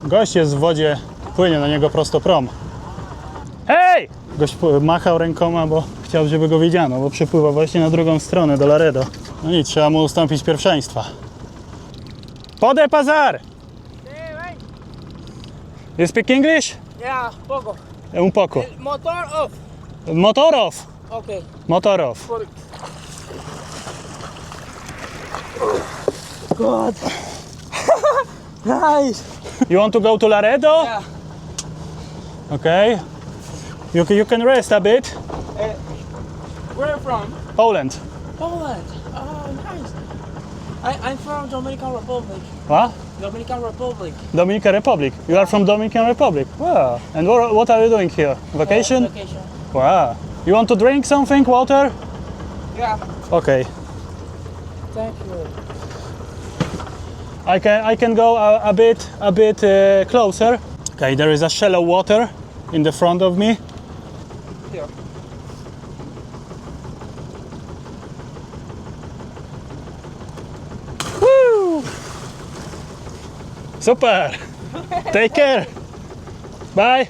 Gość jest w wodzie, płynie na niego prosto prom. Hej! Gość machał rękoma, bo chciał, żeby go widziano, bo przypływa właśnie na drugą stronę, do Laredo. No nic, trzeba mu ustąpić pierwszeństwa. Pode pazar! You speak English? Yeah, poco. Un poco. Motor off. Motor off. Okay. Motor off. God. Nice. You want to go to Laredo? Yeah. Okay. You can rest a bit. Where are you from? Poland. Poland. Oh, nice. I'm from Dominican Republic. What? Dominican Republic. Dominican Republic. You are from Dominican Republic. Wow. And what are you doing here? Vacation? Vacation. Wow. You want to drink something? Water? Yeah. Okay. Thank you. I can go a bit closer. Okay, there is a shallow water in the front of me. Here. Woo! Super. Take care. Bye.